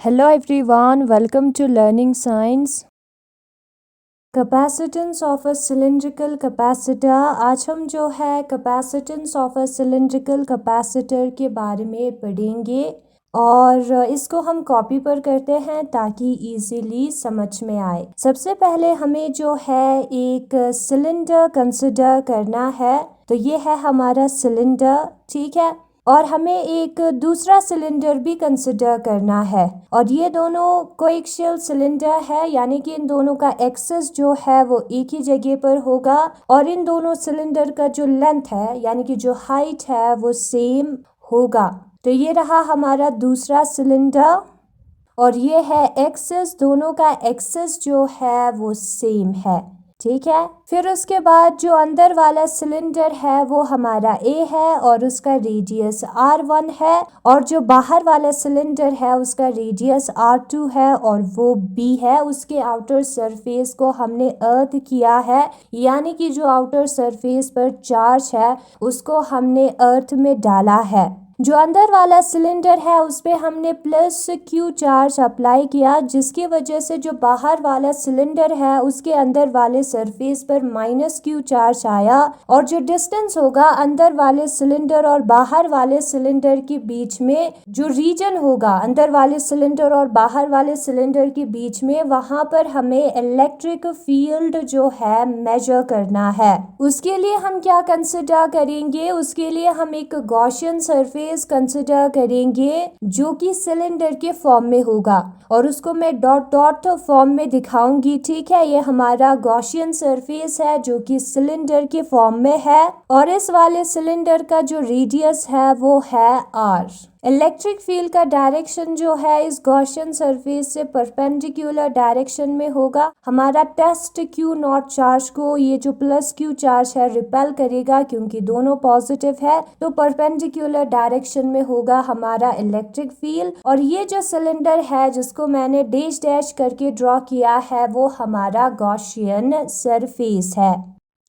Hello everyone, welcome to Learning Science. Capacitance of a cylindrical capacitor. आज हम जो है capacitance of a cylindrical capacitor के बारे में पढ़ेंगे और इसको हम कॉपी पर करते हैं ताकि इजीली समझ में आए। सबसे पहले हमें जो है एक सिलेंडर कंसिडर करना है। तो ये है हमारा सिलेंडर, ठीक है। और हमें एक दूसरा सिलेंडर भी कंसिडर करना है और ये दोनों कोएक्सियल सिलेंडर है, यानी कि इन दोनों का एक्सेस जो है वो एक ही जगह पर होगा और इन दोनों सिलेंडर का जो लेंथ है यानी कि जो हाइट है वो सेम होगा। तो ये रहा हमारा दूसरा सिलेंडर और ये है एक्सेस, दोनों का एक्सेस जो है वो सेम है, ठीक है। फिर उसके बाद जो अंदर वाला सिलेंडर है वो हमारा A है और उसका रेडियस R1 है और जो बाहर वाला सिलेंडर है उसका रेडियस R2 है और वो B है। उसके आउटर सरफेस को हमने अर्थ किया है, यानी कि जो आउटर सरफेस पर चार्ज है उसको हमने अर्थ में डाला है। जो अंदर वाला सिलेंडर है उस पे हमने प्लस Q चार्ज अप्लाई किया, जिसकी वजह से जो बाहर वाला सिलेंडर है उसके अंदर वाले सरफेस पर माइनस Q चार्ज आया और जो डिस्टेंस होगा अंदर वाले सिलेंडर और बाहर वाले सिलेंडर के बीच में, जो रीजन होगा अंदर वाले सिलेंडर और बाहर वाले सिलेंडर के बीच में, वहां पर हमें इलेक्ट्रिक फील्ड जो है मेजर करना है। उसके लिए हम क्या कंसिडर करेंगे? उसके लिए हम एक गॉसियन सरफेस कंसिडर करेंगे जो कि सिलेंडर के फॉर्म में होगा और उसको मैं डॉट डॉट फॉर्म में दिखाऊंगी, ठीक है। ये हमारा गॉसियन सरफेस है जो कि सिलेंडर के फॉर्म में है और इस वाले सिलेंडर का जो रेडियस है वो है R। इलेक्ट्रिक फील्ड का डायरेक्शन जो है इस गॉसियन सरफेस से परपेंडिकुलर डायरेक्शन में होगा। हमारा टेस्ट Q नॉट चार्ज को ये जो प्लस Q चार्ज है रिपेल करेगा क्योंकि दोनों पॉजिटिव है, तो परपेंडिकुलर डायरेक्शन में होगा हमारा इलेक्ट्रिक फील्ड। और ये जो सिलेंडर है जिसको मैंने डैश डैश करके ड्रॉ किया है वो हमारा गॉसियन सरफेस है।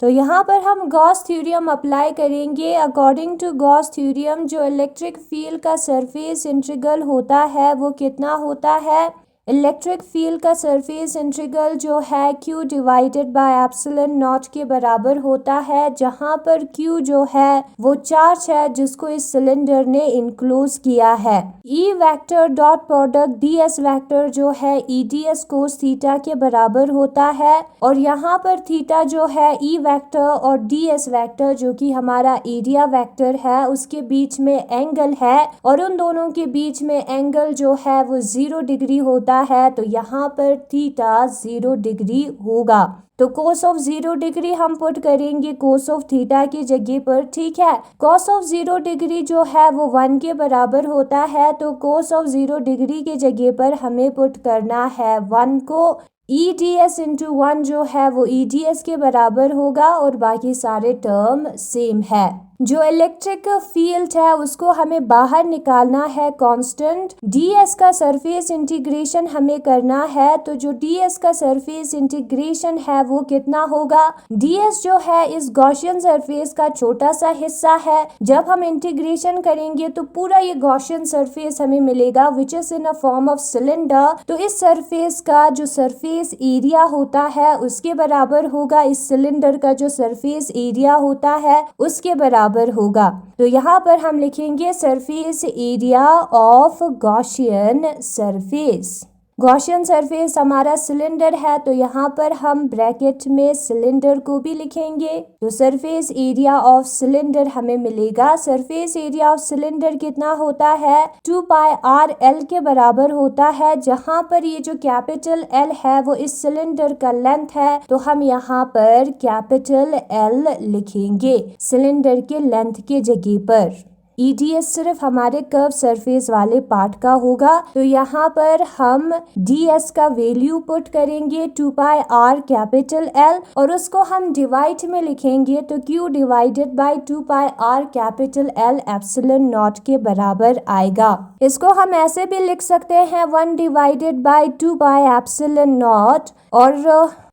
तो यहाँ पर हम गॉस थ्योरम अप्लाई करेंगे। अकॉर्डिंग टू गॉस थ्योरम जो इलेक्ट्रिक फील्ड का सरफेस इंटीग्रल होता है वो कितना होता है? इलेक्ट्रिक फील्ड का सरफेस इंटीग्रल जो है Q divided by epsilon not के बराबर होता है, जहाँ पर Q जो है वो चार्ज है जिसको इस सिलेंडर ने इनक्लोज किया है। E vector dot product ds vector जो है EDS कोस थीटा के बराबर होता है और यहाँ पर थीटा जो है E वेक्टर और ds वेक्टर जो कि हमारा एरिया वेक्टर है उसके बीच में एंगल है और उन दोनों के बीच में एंगल जो है वो 0 डिग्री होता है। तो यहाँ पर थीटा 0 डिग्री होगा। तो कोस ऑफ 0 डिग्री हम पुट करेंगे कोस ऑफ थीटा की जगह पर, ठीक है। कोस ऑफ 0 डिग्री जो है वो 1 के बराबर होता है, तो कोस ऑफ 0 डिग्री की जगह पर हमें पुट करना है 1 को। EDS इंटू 1 जो है वो EDS के बराबर होगा और बाकी सारे टर्म सेम है। जो इलेक्ट्रिक फील्ड है उसको हमें बाहर निकालना है कांस्टेंट। ds का सरफेस इंटीग्रेशन हमें करना है, तो जो ds का सरफेस इंटीग्रेशन है वो कितना होगा? ds जो है इस गॉसियन सरफेस का छोटा सा हिस्सा है। जब हम इंटीग्रेशन करेंगे तो पूरा ये गॉसियन सरफेस हमें मिलेगा which is in a form of cylinder. तो इस सरफेस का जो सरफेस एरिया होता है उसके बराबर होगा इस सिलेंडर का जो सरफेस एरिया होता है उसके बराबर होगा। तो यहाँ पर हम लिखेंगे surface area of Gaussian surface. Gaussian surface हमारा सिलेंडर है तो यहाँ पर हम ब्रैकेट में सिलेंडर को भी लिखेंगे। तो सरफेस एरिया ऑफ सिलेंडर हमें मिलेगा। सरफेस एरिया ऑफ सिलेंडर कितना होता है? 2 पाई r l के बराबर होता है, जहाँ पर ये जो कैपिटल L है वो इस सिलेंडर का लेंथ है, तो हम यहाँ पर कैपिटल L लिखेंगे सिलेंडर के लेंथ के जगह पर। EDS सिर्फ हमारे कर्व सरफेस वाले पार्ट का होगा, तो यहाँ पर हम DS का वैल्यू पुट करेंगे 2 पाई r कैपिटल L और उसको हम डिवाइड में लिखेंगे, तो Q divided by 2 pi r capital L epsilon not के बराबर आएगा। इसको हम ऐसे भी लिख सकते हैं 1 divided by 2 pi epsilon not और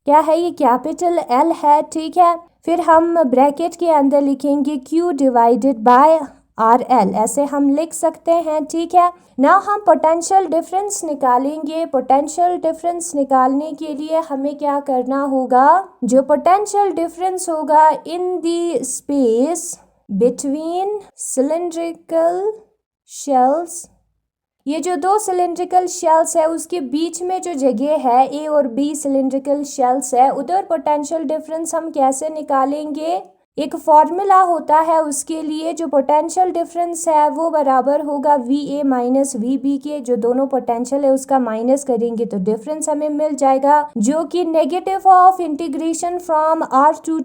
क्या है ये कैपिटल L है, ठीक है। फिर हम ब्रैकेट के अंदर लिखेंगे Q डिवाइडेड बाय RL, ऐसे हम लिख सकते हैं। ठीक है, ना हम पोटेंशियल डिफरेंस निकालेंगे। पोटेंशियल डिफरेंस निकालने के लिए हमें क्या करना होगा, जो पोटेंशियल डिफरेंस होगा in the space between cylindrical shells, ये जो दो सिलेंड्रिकल शेल्स है उसके बीच में जो जगह है A और B सिलेंड्रिकल शेल्स है, उधर पोटेंशियल डिफरेंस हम कैसे निकालेंगे। एक फॉर्मूला होता है उसके लिए, जो पोटेंशियल डिफरेंस है वो बराबर होगा VA माइनस VB के, जो दोनों पोटेंशियल है उसका माइनस करेंगे तो डिफरेंस हमें मिल जाएगा, जो कि negative of integration from R2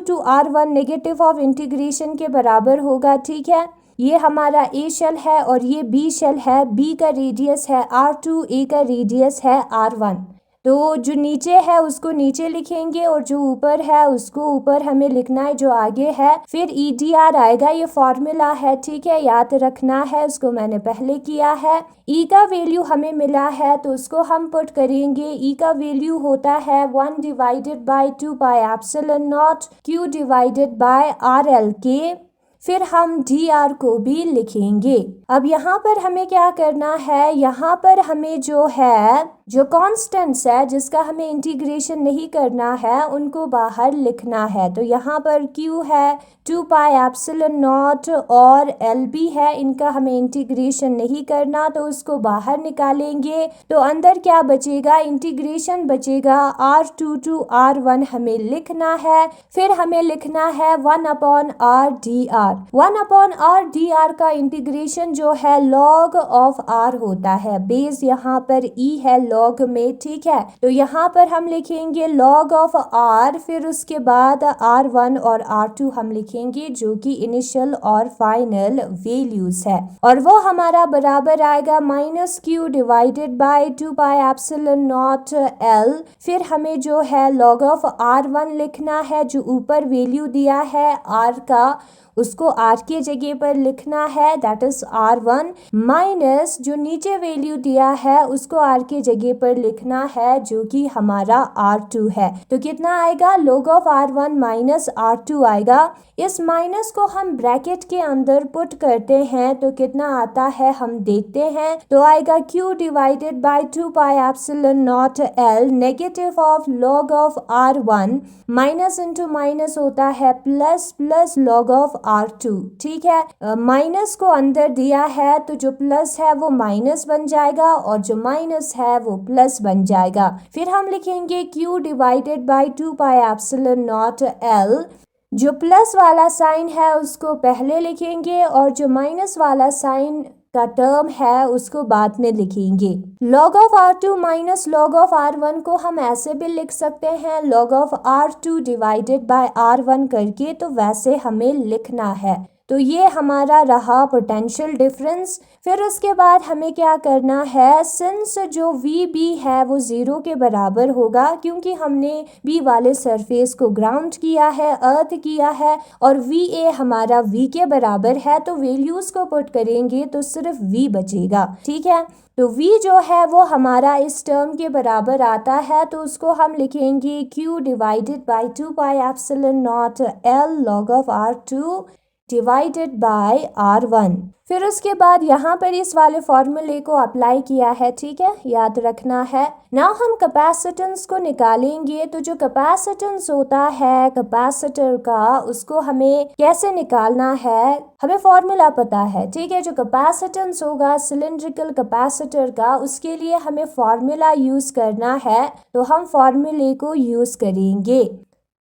to R1 negative of integration के बराबर होगा। ठीक है, ये हमारा A शेल है और ये B शेल है। B का रेडियस है R2, A का रेडियस है R1। तो जो नीचे है उसको नीचे लिखेंगे और जो ऊपर है उसको ऊपर हमें लिखना है, जो आगे है। फिर EDR आएगा, ये फॉर्मूला है। ठीक है, याद रखना है, उसको मैंने पहले किया है। E का वैल्यू हमें मिला है तो उसको हम पुट करेंगे। E का वैल्यू होता है 1 divided by 2 pi epsilon not Q divided by RL के। फिर हम dr को भी लिखेंगे। अब यहाँ पर हमें क्या करना है, यहाँ पर हमें जो है जो कांस्टेंट्स है जिसका हमें इंटीग्रेशन नहीं करना है उनको बाहर लिखना है। तो यहाँ पर Q है 2 पाई एप्सिलॉन नॉट और LB है, इनका हमें इंटीग्रेशन नहीं करना तो उसको बाहर निकालेंगे। तो अंदर क्या बचेगा, इंटीग्रेशन बचेगा। R2 टू R1 हमें लिखना है। फिर हमें लिखना है 1 upon R dr। 1 upon R dr का इंटीग्रेशन जो है log ऑफ R होता है। बेस यहाँ पर E है log में। ठीक है, तो यहाँ पर हम लिखेंगे log ऑफ R, फिर उसके बाद R1 और R2 हम लिखेंगे जो कि इनिशियल और फाइनल वैल्यूज है, और वो हमारा बराबर आएगा minus Q divided by 2 pi epsilon not L। फिर हमें जो है log ऑफ R1 लिखना है, जो ऊपर वैल्यू दिया है R का उसको R के जगह पर लिखना है, दैट इज R1, माइनस जो नीचे वैल्यू दिया है उसको R के जगह पर लिखना है जो कि हमारा R2 है। तो कितना आएगा, log of R1 minus R2 आएगा। इस माइनस को हम ब्रैकेट के अंदर पुट करते हैं तो कितना आता है हम देखते हैं। तो आएगा Q divided by 2 pi epsilon not L negative of log of R1, minus into minus होता है plus, plus log of R2। ठीक है, माइनस को अंदर दिया है तो जो प्लस है वो माइनस बन जाएगा और जो माइनस है वो प्लस बन जाएगा। फिर हम लिखेंगे Q divided by 2 pi epsilon not L। जो प्लस वाला साइन है उसको पहले लिखेंगे और जो माइनस वाला साइन का टर्म है उसको बाद में लिखेंगे। log of R2 minus log of R1 को हम ऐसे भी लिख सकते हैं, log of R2 divided by R1 करके, तो वैसे हमें लिखना है। तो ये हमारा रहा पोटेंशियल डिफरेंस। फिर उसके बाद हमें क्या करना है, सिंस जो VB है वो 0 के बराबर होगा क्योंकि हमने B वाले सरफेस को ग्राउंड किया है, अर्थ किया है, और VA हमारा V के बराबर है, तो वैल्यूज को पुट करेंगे तो सिर्फ V बचेगा। ठीक है, तो V जो है वो हमारा इस टर्म के बराबर आता है, तो उसको हम लिखेंगे Q divided by 2 pi epsilon not L log of R2 divided by R1। फिर उसके बाद यहाँ पर इस वाले फॉर्मूले को अप्लाई किया है। ठीक है, याद रखना है। नाउ हम कैपेसिटेंस को निकालेंगे। तो जो कैपेसिटेंस होता है कैपेसिटर का, उसको हमें कैसे निकालना है, हमें फॉर्मूला पता है। ठीक है, जो कैपेसिटेंस होगा सिलेंड्रिकल कैपेसिटर का, उसके लिए हमें फॉर्मूला यूज करना है, तो हम फॉर्मूले को यूज करेंगे।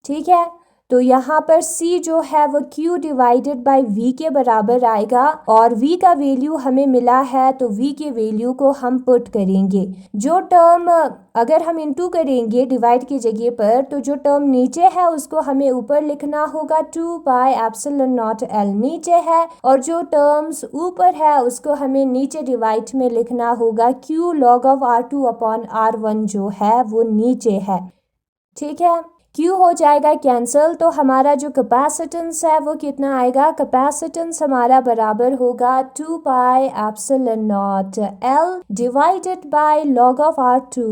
ठीक है, तो यहाँ पर C जो है वो Q डिवाइडेड बाई V के बराबर आएगा, और V का वैल्यू हमें मिला है तो V के वैल्यू को हम पुट करेंगे। जो टर्म अगर हम इंटू करेंगे डिवाइड की जगह पर, तो जो टर्म नीचे है उसको हमें ऊपर लिखना होगा, 2 पाई एप्सिलॉन नॉट L नीचे है, और जो टर्म्स ऊपर है उसको हमें नीचे डिवाइड में लिखना होगा, Q log of R2 upon R1 जो है वो नीचे है। ठीक है, Q हो जाएगा कैंसिल, तो हमारा जो कैपेसिटेंस है वो कितना आएगा, कैपेसिटेंस हमारा बराबर होगा 2 pi epsilon not L divided by log of R2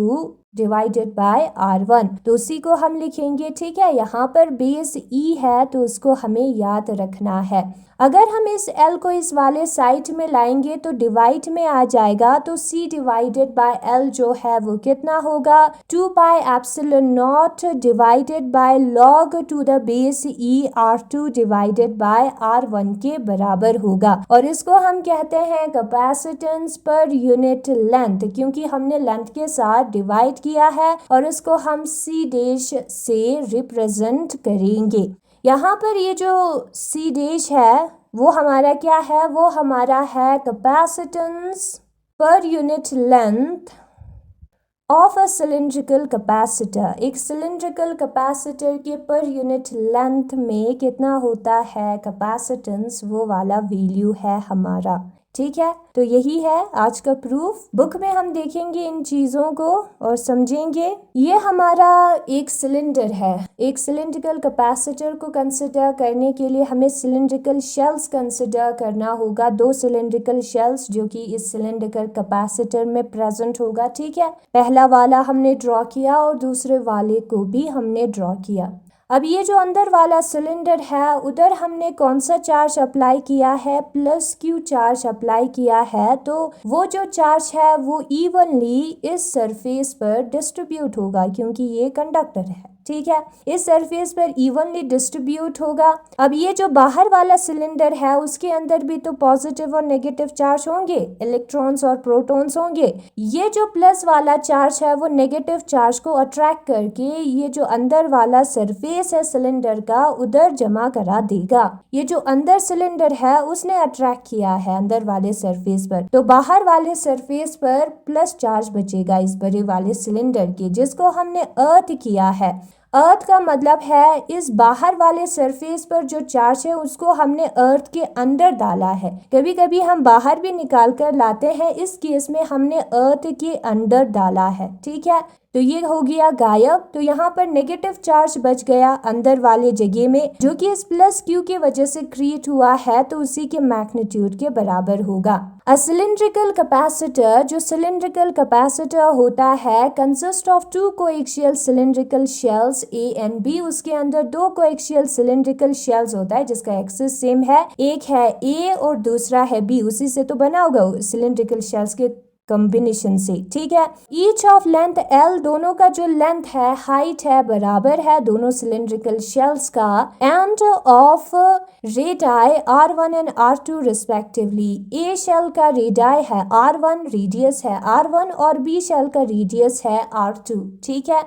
divided by R1। तो उसी को हम लिखेंगे, ठीक है। यहाँ पर बेस E है तो उसको हमें याद रखना है। अगर हम इस L को इस वाले साइड में लाएंगे तो डिवाइड में आ जाएगा, तो C डिवाइडेड बाय L जो है वो कितना होगा, 2 pi epsilon not divided by log to the base E R2 divided by R1 के बराबर होगा। और इसको हम कहते हैं कैपेसिटेंस पर यूनिट लेंथ, क्योंकि हमने लेंथ के साथ डिवाइड किया है और इसको हम C डैश से रिप्रेजेंट करेंगे। यहाँ पर ये जो C डैश है वो हमारा क्या है, वो हमारा है capacitance per unit length of a cylindrical capacitor. एक सिलिंड्रिकल कैपेसिटर के पर यूनिट लेंथ में कितना होता है कैपेसिटेंस, वो वाला वैल्यू है हमारा, ठीक है। तो यही है आज का प्रूफ। बुक में हम देखेंगे इन चीज़ों को और समझेंगे। ये हमारा एक सिलेंडर है। एक सिलिंड्रिकल कैपेसिटर को कंसिडर करने के लिए हमें सिलिंड्रिकल शेल्स कंसिडर करना होगा। 2 सिलिंड्रिकल शेल्स जो कि इस सिलिंड्रिकल कैपेसिटर में प्रेजेंट होगा, ठीक है। पहला वाला हमने ड्रॉ किया और दूसरे वाले को भी हमने ड्रॉ किया। अब ये जो अंदर वाला सिलेंडर है उधर हमने कौन सा चार्ज अप्लाई किया है, +Q चार्ज अप्लाई किया है। तो वो जो चार्ज है वो इवनली इस सरफेस पर डिस्ट्रीब्यूट होगा, क्योंकि ये कंडक्टर है, ठीक है। इस सरफेस पर इवनली डिस्ट्रीब्यूट होगा। अब ये जो बाहर वाला सिलेंडर है उसके अंदर भी तो पॉजिटिव और नेगेटिव चार्ज होंगे, इलेक्ट्रॉन्स और प्रोटॉन्स होंगे। ये जो प्लस वाला चार्ज है वो नेगेटिव चार्ज को अट्रैक्ट करके ये जो अंदर वाला सरफेस है सिलेंडर का उधर जमा करा देगा। ये जो अंदर सिलेंडर है उसने अट्रैक्ट किया है अंदर वाले सरफेस पर, तो बाहर वाले सरफेस पर प्लस चार्ज बचेगा इस बड़े वाले सिलेंडर के, जिसको हमने अर्थ किया है। अर्थ का मतलब है इस बाहर वाले सरफेस पर जो चार्ज है उसको हमने अर्थ के अंदर डाला है। कभी कभी हम बाहर भी निकाल कर लाते हैं, इस केस में हमने अर्थ के अंदर डाला है, ठीक है। तो ये हो गया गायब। तो यहाँ पर नेगेटिव चार्ज बच गया अंदर वाले जगह में, जो कि इस +Q की वजह से क्रिएट हुआ है, तो उसी के मैग्नीट्यूड के बराबर होगा। अ सिलिंड्रिकल कैपेसिटर, जो सिलिंड्रिकल कैपेसिटर होता है, consist of 2 coaxial cylindrical shells A and B। उसके अंदर 2 कोएक्सियल सिलिंड्रिकल शेल्स होता है जिसका एक्सिस सेम है, एक है A और दूसरा है B। उसी से तो बना होगा सिलिंड्रिकल शेल्स के कॉम्बिनेशन से, ठीक है। ईच ऑफ लेंथ L, दोनों का जो लेंथ है, हाइट है, बराबर है दोनों सिलिंड्रिकल शेल्स का, and of radii R1 and R2 respectively. A shell का रेडाई है R1, रेडियस है R1, और B शेल का रेडियस है R2, ठीक है।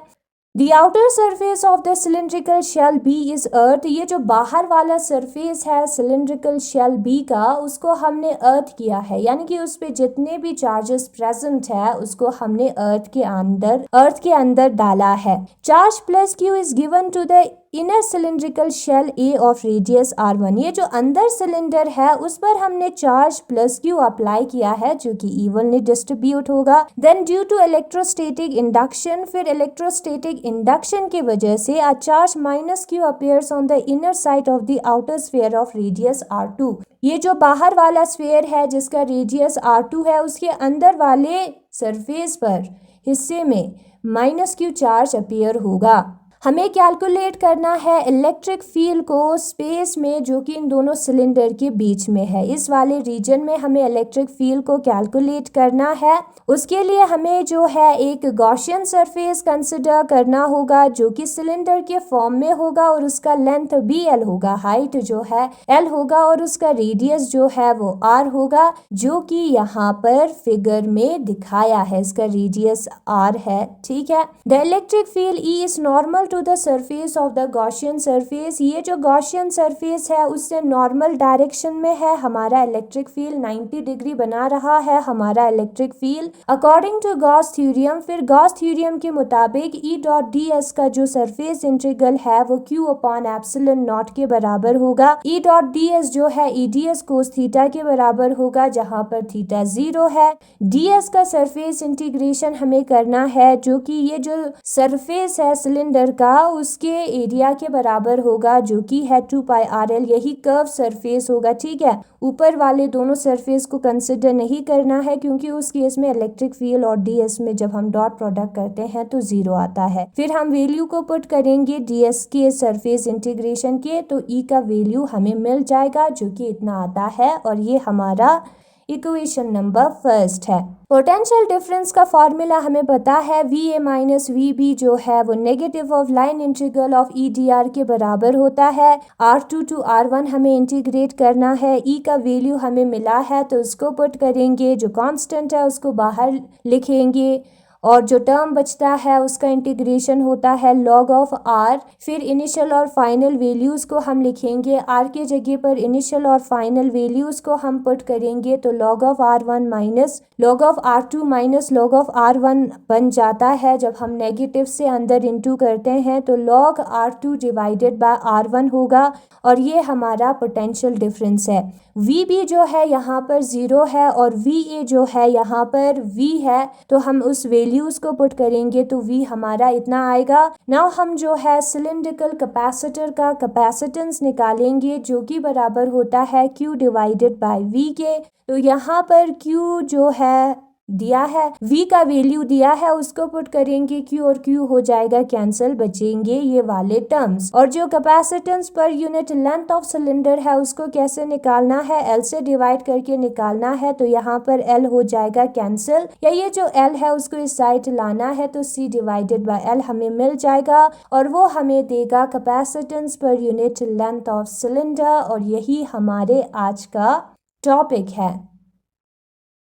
The outer surface of the cylindrical shell B is earth। ये जो बाहर वाला सरफेस है cylindrical shell B का, उसको हमने अर्थ किया है, यानी कि उस पे जितने भी चार्जेस प्रेजेंट है उसको हमने अर्थ के अंदर डाला है। Charge +Q is given to the inner cylindrical shell A of radius R1। ये जो अंदर सिलेंडर है उस पर हमने चार्ज +Q अप्लाई किया है जो कि इवनली डिस्ट्रीब्यूट होगा। Then due to electrostatic induction, फिर इलेक्ट्रोस्टैटिक इंडक्शन की वजह से a charge -Q appears on the inner side of the outer sphere of radius R2। ये जो बाहर वाला स्फीयर है जिसका रेडियस R2 है, उसके अंदर वाले सरफेस पर हिस्से में -Q चार्ज अपीयर होगा। हमें कैलकुलेट करना है इलेक्ट्रिक फील्ड को स्पेस में जो कि इन दोनों सिलेंडर के बीच में है। इस वाले रीजन में हमें इलेक्ट्रिक फील्ड को कैलकुलेट करना है। उसके लिए हमें जो है एक गॉसियन सरफेस कंसिडर करना होगा जो कि सिलेंडर के फॉर्म में होगा और उसका लेंथ BL होगा, हाइट जो है L होगा और उसका रेडियस जो है वो R होगा, जो कि यहाँ पर फिगर में दिखाया है। इसका रेडियस R है, ठीक है। The electric field E is normal to the surface of the Gaussian surface. ये जो गॉसियन सरफेस है उससे नॉर्मल डायरेक्शन में है। हमारा इलेक्ट्रिक फील्ड 90 डिग्री बना रहा है हमारा electric field according to Gauss theorem. फिर गॉस थ्योरम के मुताबिक E.ds का जो सरफेस इंटीग्रल है वो Q/ε0 के बराबर होगा। E.ds जो है EDS कोस थीटा के बराबर होगा, जहां पर थीटा 0 है। ds का सरफेस इंटीग्रेशन हमें करना है जो कि ये जो सरफेस है सिलेंडर का होगा उसके एरिया के बराबर होगा, जो कि है 2πrl। यही कर्व सरफेस होगा, ठीक है। ऊपर वाले दोनों सरफेस को कंसिडर नहीं करना है, क्योंकि उस केस में इलेक्ट्रिक फील्ड और ds में जब हम डॉट प्रोडक्ट करते हैं तो 0 आता है। फिर हम वैल्यू को पुट करेंगे ds के सरफेस इंटीग्रेशन के, तो E का वैल्यू हमें मिल जाएगा जो कि इतना आता है, और ये हमारा इक्वेशन नंबर फर्स्ट है। पोटेंशियल डिफरेंस का फॉर्मूला हमें पता है, VA माइनस VB जो है वो negative of line integral of EDR के बराबर होता है। R2 टू R1 हमें इंटीग्रेट करना है, E का वैल्यू हमें मिला है तो उसको पुट करेंगे, जो कांस्टेंट है उसको बाहर लिखेंगे, और जो टर्म बचता है उसका इंटीग्रेशन होता है log ऑफ r। फिर इनिशियल और फाइनल वैल्यूज़ को हम लिखेंगे, r के जगह पर इनिशियल और फाइनल वैल्यूज़ को हम पुट करेंगे, तो log of r1 minus log of r2 minus log of r1 बन जाता है। जब हम नेगेटिव से अंदर इंटू करते हैं तो log r2 divided by r1 होगा, और ये हमारा पोटेंशियल डिफरेंस है। VB जो है यहाँ पर 0 है और VA जो है यहाँ पर V है, तो हम उस वैल्यूज़ को पुट करेंगे तो V हमारा इतना आएगा। नाउ हम जो है सिलिंड्रिकल कैपेसिटर का कैपेसिटेंस निकालेंगे, जो कि बराबर होता है Q डिवाइडेड बाय V के। तो यहाँ पर Q जो है दिया है, V का वैल्यू दिया है, उसको पुट करेंगे, Q और Q हो जाएगा कैंसिल, बचेंगे ये वाले टर्म्स। और जो capacitance per unit length of cylinder है उसको कैसे निकालना है, L से डिवाइड करके निकालना है, तो यहाँ पर L हो जाएगा कैंसिल, या ये जो L है उसको इस साइड लाना है तो C डिवाइडेड बाय L हमें मिल जाएगा, और वो हमें देगा capacitance per unit length of cylinder. और यही हमारे आज का टॉपिक है।